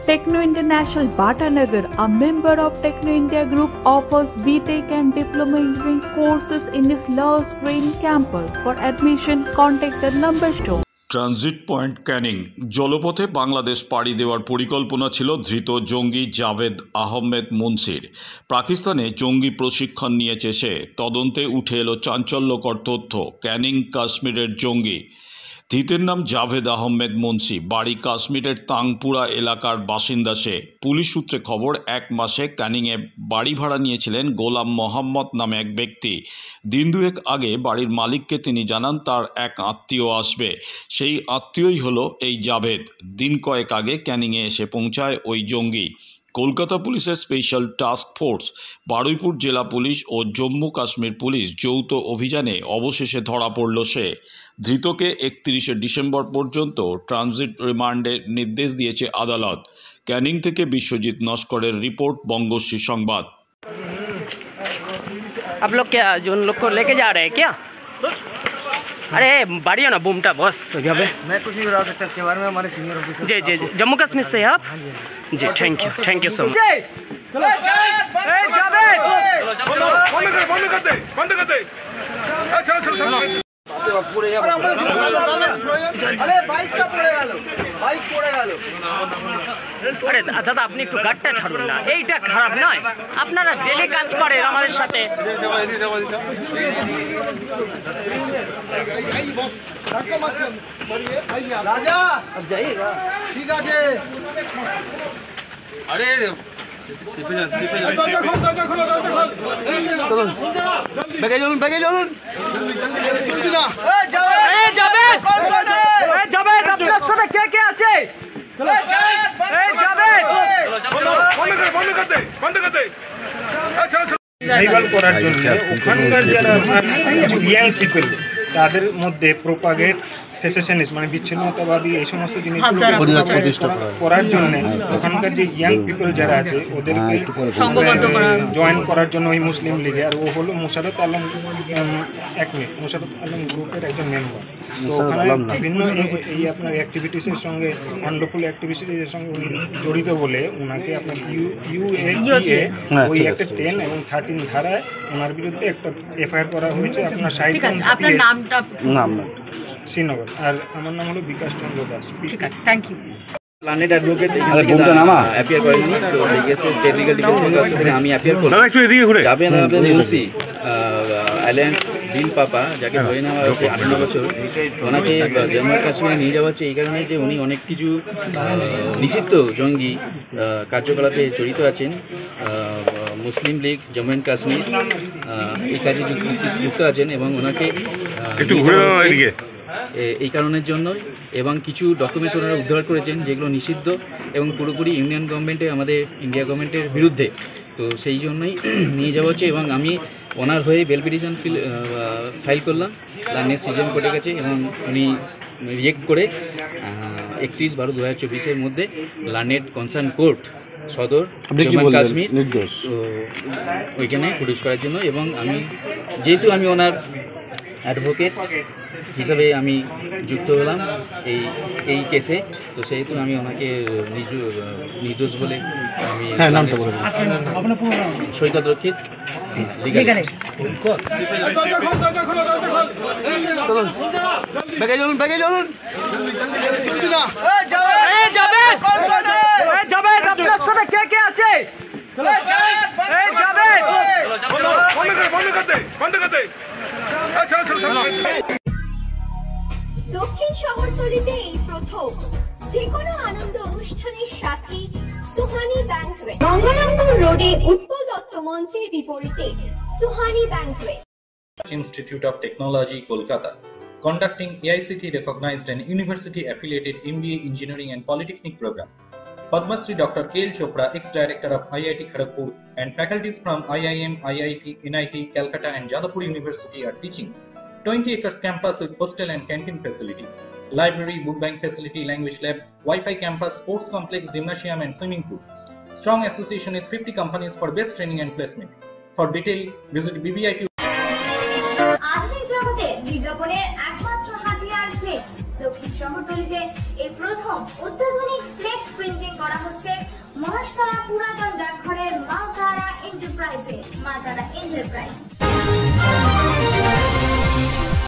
Techno International Bhatanagar, a member of Techno India Group, offers BTech and Diploma Engineering courses in its Love Green campus. For admission, contact the number shown. Transit point Canning জলপথে বাংলাদেশ পাড়ি দেওয়ার পরিকল্পনা ছিল ধৃত জঙ্গি জাভেদ আহমেদ মুন্সির। পাকিস্তানে জঙ্গি প্রশিক্ষণ নিয়েছে সে। তদন্তে উঠে এলো চাঞ্চল্যকর তথ্য। ক্যানিং কাশ্মীরের জঙ্গি। ধৃতের নাম জাভেদ আহমেদ মুন্সি, বাড়ি কাশ্মীরের তাংপুরা এলাকার বাসিন্দা সে। পুলিশ সূত্রে খবর, 1 মাসে ক্যানিংয়ে বাড়ি ভাড়া নিয়েছিলেন গোলাম মোহাম্মদ নামে এক ব্যক্তি। দিন দুয়েক আগে বাড়ির মালিককে তিনি জানান তার এক আত্মীয় আসবে। সেই আত্মীয়ই হলো এই জাভেদ। দিন কয়েক আগে ক্যানিংয়ে এসে পৌঁছায় ওই জঙ্গি। কলকাতা পুলিশের স্পেশাল টাস্ক ফোর্স, বারুইপুর জেলা পুলিশ ও জম্মু কাশ্মীর পুলিশ যৌথ অভিযানে অবশেষে ধরা পড়ল সে। ধৃতকে 31শে ডিসেম্বর পর্যন্ত ট্রানজিট রিমান্ডের নির্দেশ দিয়েছে আদালত। ক্যানিং থেকে বিশ্বজিৎ নস্করের রিपोर्ट, बंगोश्री संवाद। आप लोग क्या जो उन लोग को लेके जा रहे हैं क्या? अरे बाड़िया ना बूमटा बस मैं कुछ नहीं बता सकता इसके बारे में, हमारे सीनियर ऑफिसर। जी जी जम्मू कश्मीर से आप? जी थैंक यू सो मच। আরে দাদা আপনি একটু গাড়টা ছাড়ুন না, এইটা খারাপ নয়। আপনারা ডেলি কাজ করেন আমাদের সাথে। राजा अब जाइएगा, ठीक है। अरे করার জন্য ওখানকার যারা ইয়াং পিপল তাদের মধ্যে প্রোপাগেট সেসেশনিস্ট মানে বিচ্ছিন্নতাবাদী এই সমস্ত জিনিস করার জন্য ওখানকার যে ইয়াং পিপল যারা আছে ওদেরকে জয়েন করার জন্য ওই মুসলিম লীগে। আর ও হলো মুশারফ আলম, মুশারফ আলম গ্রুপের একজন মেম্বার। তো ওখানে বিভিন্ন এই আপনার অ্যাক্টিভিটিসের সঙ্গে আনলফুল অ্যাক্টিভিটিসের সঙ্গে উনি জড়িত বলে ওনাকে আপনার ইউএ ওই একটা 10 এবং 13 ধারায় ওনার বিরুদ্ধে একটা এফআইআর করা হয়েছে। আপনার শ্রীনগর। আর আমার নাম হলো বিকাশ চন্দ্র দাস। ঠিক আছে, thank you. Planet advocate appear করেনি, তো সেই ক্ষেত্রে স্টেট লিগাল ডিফেন্স থেকে আমি অ্যাপিয়ার করলাম। জাভেদ আহমেদ মুন্সি অ্যালায়েন্স বিল পাপা, যাকে ধরে নেওয়া হয়েছে 18 বছর, ওনাকে জম্মু কাশ্মীরে নিয়ে যাওয়া হচ্ছে এই কারণে যে উনি অনেক কিছু নিষিদ্ধ জঙ্গি কার্যকলাপে জড়িত আছেন। মুসলিম লীগ জম্মু অ্যান্ড কাশ্মীর এই কাজে যুক্ত আছেন এবং ওনাকে এই কারণের জন্য এবং কিছু ডকুমেন্টস ওনারা উদ্ধার করেছেন যেগুলো নিষিদ্ধ এবং পুরোপুরি ইউনিয়ন গভর্নমেন্টে আমাদের ইন্ডিয়া গভর্নমেন্টের বিরুদ্ধে। তো সেই জন্যই নিয়ে যাওয়া হচ্ছে এবং আমি ওনার হয়ে বেল পিটিশন ফাইল করলাম লার্নেট সিজন কোর্টের কাছে এবং উনি রিজেক্ট করে 31/12/2024 মধ্যে লার্নেট কনসার্ন কোর্ট সদর জম্মু কাশ্মীর ওইখানে প্রডিউস করার জন্য। এবং আমি যেহেতু আমি ওনার অ্যাডভোকেট হিসাবে আমি যুক্ত হলাম এই কেসে, তো সেহেতু আমি ওনাকে নির্দোষ বলে আমি সৈকত রক্ষিত দক্ষিণ শহরতলিতে এই প্রথম যে কোনো আনন্দ অনুষ্ঠানের সাথে সুহানি ব্যাংকুয়েট, গঙ্গারামপুর রোডে উৎপল দত্ত মঞ্চের বিপরীতে Suhani banquet. Institute of Technology, Kolkata, conducting AICTE recognized and university affiliated MBA Engineering and Polytechnic program. Padma Shri Dr. K.L. Chopra, ex-director of IIT Kharagpur, and faculties from IIM, IIT, NIT, Calcutta and Jadavpur University are teaching. 20 acres campus with hostel and canteen facility, library, book bank facility, language lab, Wi-Fi campus, sports complex, gymnasium and swimming pool. Strong association with 50 companies for best training and placement. For detail, visit BBIT. আধুনিক জগতে বিজ্ঞাপনের একমাত্র হাতিয়ার flakes. দক্ষিণ শহরতলিতে এই প্রথম অত্যাধুনিক flakes printing করা হচ্ছে পাঁচতলা পুরাতন ডাকঘরের মাতারা এন্টারপ্রাইজে। মাতারা এন্টারপ্রাইজ